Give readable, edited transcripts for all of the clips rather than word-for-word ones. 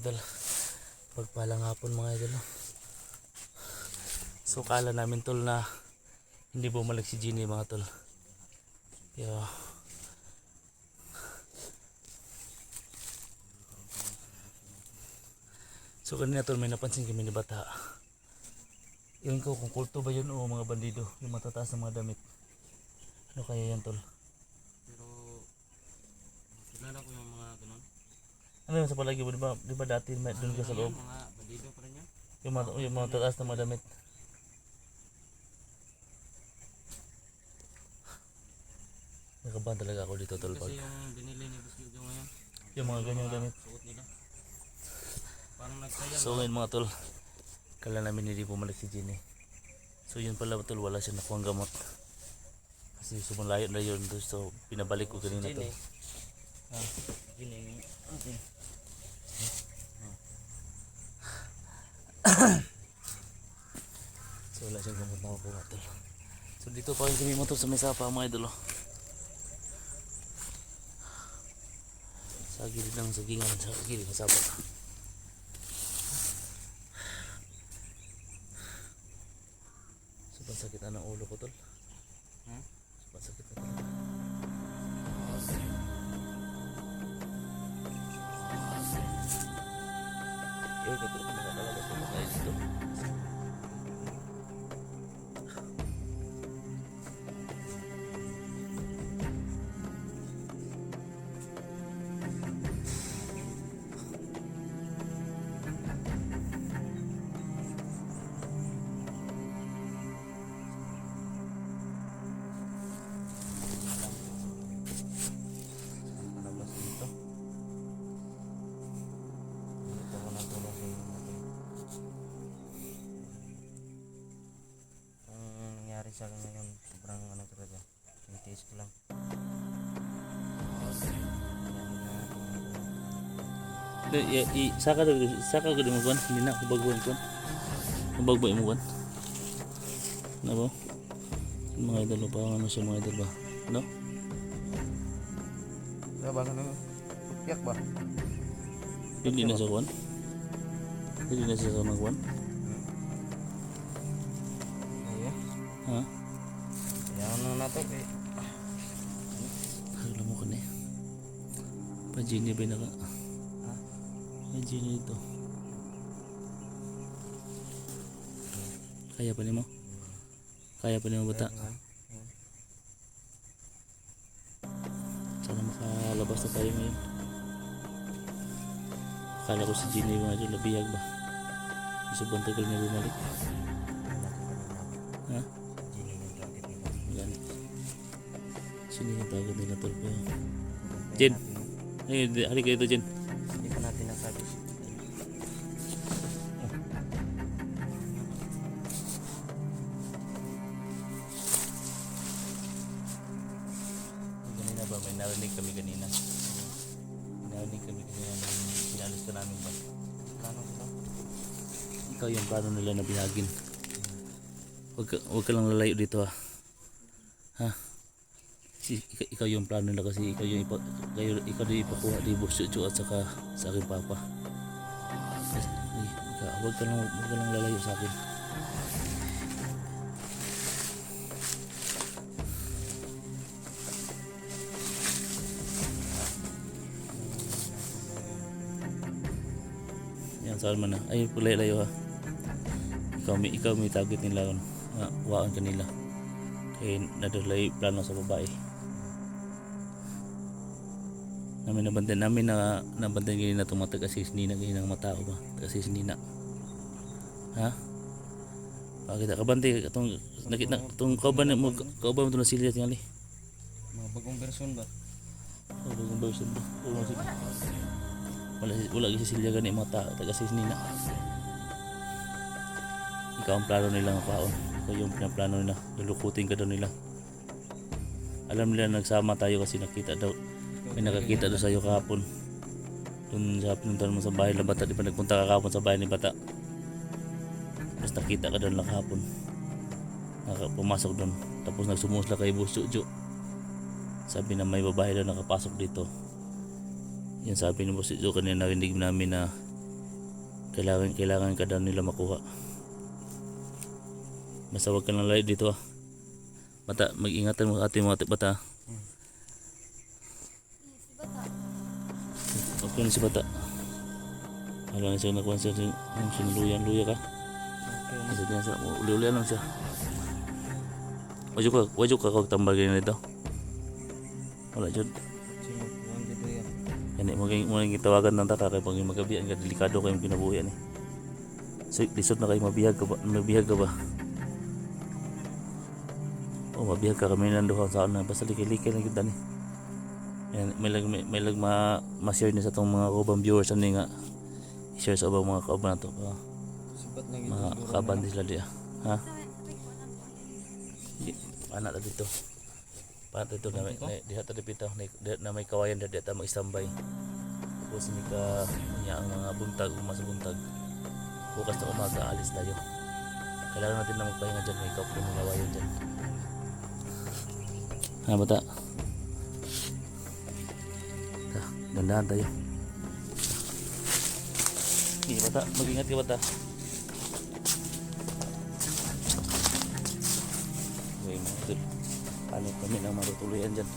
idol. Pagpalang hapon mga idol. So kala namin tol na hindi bumalik si Ginny mga tol. Yo. So kanina tol may napansin kami ni bata. Yun ko kung kulto ba yun o mga bandido, yung matataas ng mga damit. Ano kaya yan tol? Pero kilala ko yung mga ganun. Ano yung sa palagi mo, di ba dati may doon ka sa loob? Mga bandido pa rin yan. Yung mga tataas ng mga damit. Nakabahan talaga ako dito tol pag Kasi yung binili ni Boss Jojo ngayon, yung mga ganyang damit. suot nila. Parang nagsayang. So ngayon mga tol, kala namin hindi bumalik si Ginny. So yun pala tol, wala siya nakuhang gamot. Kasi sumalayo na yun, so pinabalik ko kanina tol. Ginny. Okay. So wala siyang gamot na makuha tol. So dito pa rin kami motor sa may sapa mga idol. Sa gilid ng sagingan, sa gilid ng sapa. Sobrang sakit na ng ulo ko tol. Sobrang sakit na talaga. Yun, katulad na talaga sa mga dito. Nalabas dito. Dito ko natulog sa inyo. Ang nangyari sa akin ngayon, sobrang ano talaga. Tinitiis ko lang. Saka ko din mo buwan, hindi na ako baguhan ko. Mabagboy mo buwan. Ano ba? Mga idol pa, ano siya mga idol ba? No? Kaya ba ano? Yak ba? Hindi na sa kuwan? Hindi na siya sa magwan? Ayun. Ha? Kaya ano nato kay. Alam mo ka na eh. Pa-Ginny ba na ka? Ha? Pa-Ginny ito. Kaya pa ni mo? Kaya pa ni mo bata? Sana makalabas na tayo ngayon. Akala ko si Ginny mga dyan, labiyag ba? Sobrang tagal niya bumalik. Ha? Ginny yung target nila. Yan. Sino yung target nila tol pa? Jen! Ay, halika ito Jen. Hindi pa natin nasabi. Kanina ba may narinig kami kanina? Narinig kami kanina nang pinalis ka namin ba? Plano sila. Ikaw yung plano nila na bihagin. Huwag ka lang lalayo dito ha. Ha? Ikaw yung plano nila kasi ikaw yung ikaw din ipakuha di Boss Jojo at saka sa akin papa. Huwag ka lang lalayo sa akin. Yan, saan man na. Ay, layo ha. Ikaw may target nila. Waan ka nila. Kaya nadalay plano sa babae. Nabantayan ganyan na itong mga taga-sis Nina. Ganyan ang matao ba? Taga-sis Nina. Ha? Bakit kabante itong kauban mo ito na silya tingali. Mga bagong version ba? Bagong version ba? Wala si silya gani mga tao taga-sis Nina. Ikaw ang plano nila ng paon. Ikaw yung pinaplano nila. Lulukutin ka daw nila. Alam nila nagsama tayo kasi may nakakita daw sa'yo kahapon. Doon sa pinuntahan mo sa bahay ng bata. Di pa nagpunta ka kahapon sa bahay ni bata. Tapos nakita ka doon lang kahapon. Pumasok doon. Tapos nagsumusla kay Boss Jojo. Sabi na may babae daw nakapasok dito. Yan sabi ni Boss Jojo kanina narinig namin na Kailangan ka daw nila makuha. Basta huwag ka lang layo dito ah. Bata, mag-ingatan mo ate mga bata. Okay na si bata. Wala na siya nakuha siya sinuluyan-luya ka. Okay. Isa din siya, uli-ulian lang siya. Wajud ka kag tambal ganyan dito. Wala jud. Sino po ang dito yan? Kani mo gitawagan ng taka kay pag magabihan ka delikado kay kinabuhi ani. So lisod na kay mabihag ka ba? Mabihag ka ba? Oh, mabihag ka kami nang duha sa na basta likay-likay lang kita ni. Yan may lag ma-share ni sa tong mga ubang viewers ani nga i-share sa ubang mga kauban nato. Sibat na Mga gito. kaban din sila dia. Ha? Anak na dito. Para dito na may diha ta dipito na may kawayan dito ta mag-standby. Tapos ni ka niya ang mga buntag umas buntag. Bukas na umaga alis tayo. Kailangan natin na magpahinga dyan. May kapo ng kawayan dyan. Ha bata? Dandahan tayo. Sige bata, mag-ingat ka bata. Okay mga idol, paano kami na marutuloyan dyan?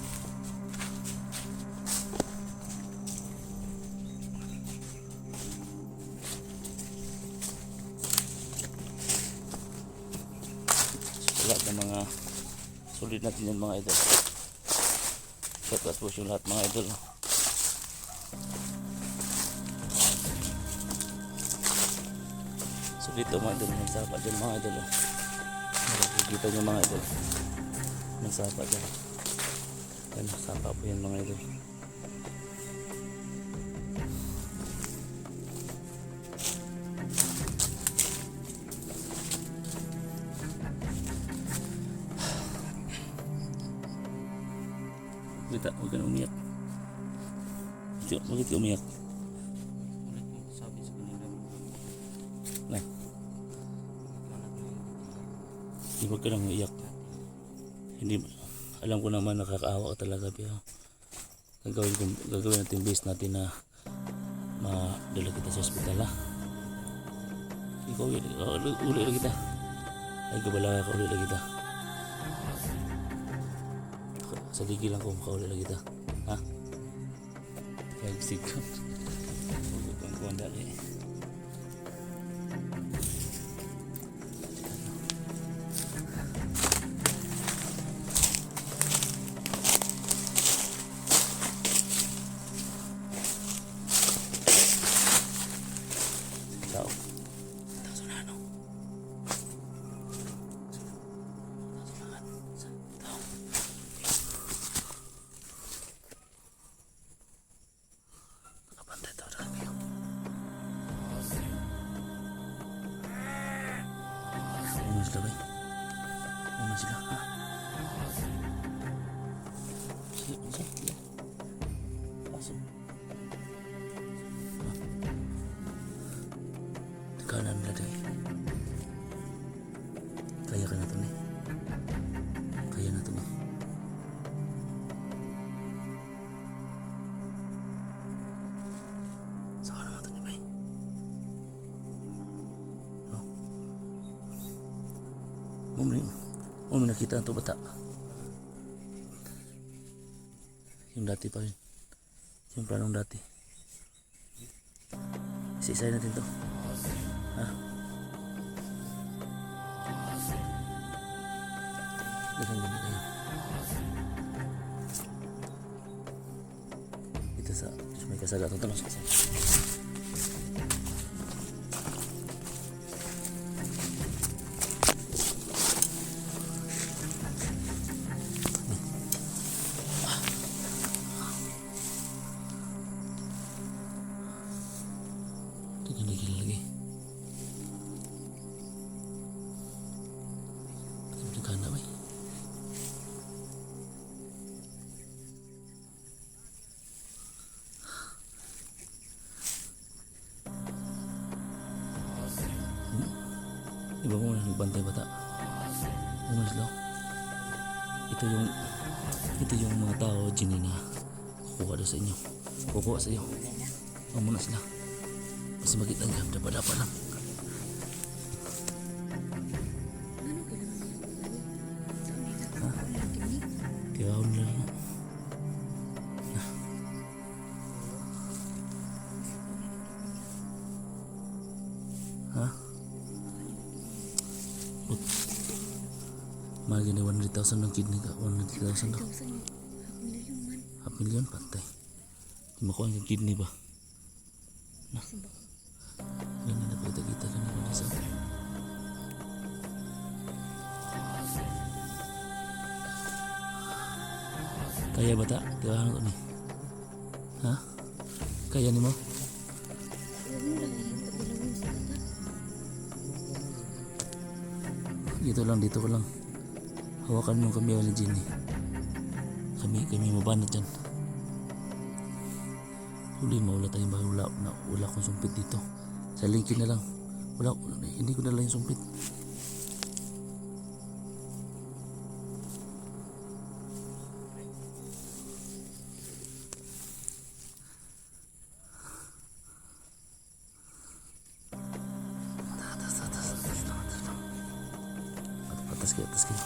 Lahat ng mga sulit natin yan mga idol. Shout out po yung lahat mga idol. So dito mga idol, may sapa dyan mga idol. Nakikita nyo mga idol, may sapa dyan. Ano, sapa po yan mga idol. Huwag ka na umiyak. Bakit ka umiyak? Ulit mo sabi sa kanila. Na, huwag ka lang umiyak. Hindi, alam ko naman nakakaawa ka talaga, pero gagawin natin base natin na madala kita sa ospital ha. Ikaw uli lang kita. Ay kabala ka, uli lang kita. Sa digil lang ko makauli lang kita. Ha? Kaya gisig ko. Huwag kang kuwandali. Tao. Tao sa nano. Tao. Nakabantay tao na kayo. Ano sila ba? Ano sila ha? Sige. Pasok. Kanan nila dahil. Kaya ka na ito ni. Kaya na ito ni. Saka naman ito ni Bay. No? Mo nakita ito bata. Yung dati pa rin. Yung planong dati. Isa-isay natin to. Ha? Dagang ganda kayo. Ito sa may kasaga. Ito sa kasaga. Ito ganda lagi. Ganda ba? Iba mo na nagbantay bata. Umalis lang. Ito yung mga tao Ginny na kukuha doon sa inyo. Kukuha sa iyo. Huwag muna sila. Kasi makita niya, dapat lang. Kiyahon lang. Ha? Mahal gini 100,000 ng kidney ka. 100,000 daw. Half million patay. Di makuha ang kidney ba? Na. Ganun na kita ka na kung isa. Kaya ba ta? Kaya ko ni. Ha? Kaya ni mo? Dito ko lang. Hawakan mo kami ni Jenny. Kami mabanat dyan. Huli mo, wala tayong bahay. Wala akong sumpit dito. Sa linkin na lang. Hindi ko dala yung sumpit. Atas kayo. Atas kayo.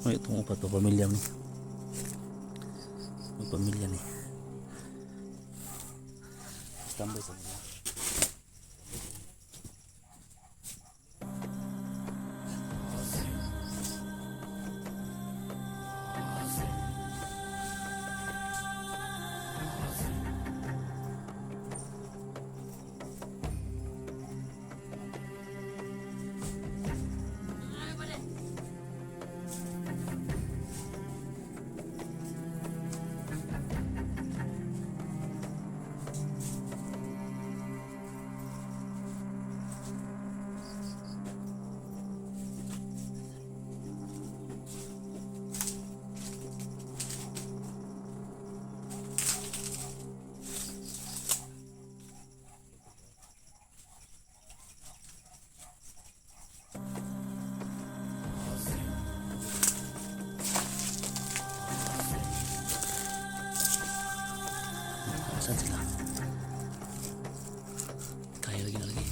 Oh, itong upat pa pamilya ni. May pamilya ni. Tambay sa mga. Saan sila? Kaya lagi na lagi.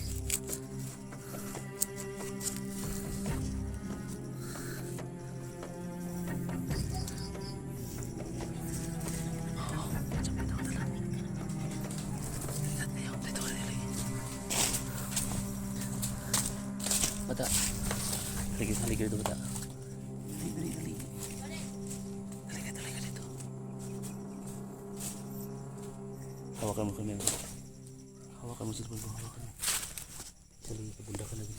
Oo, macam kita betul lah. Lihat ni, itu ada lagi. Bata, lagi itu bata. Dali. Dali dito. Hawakan mo kami. Hawakan mo cellphone mo, hawakan mo. Saling kabunda ka lagi.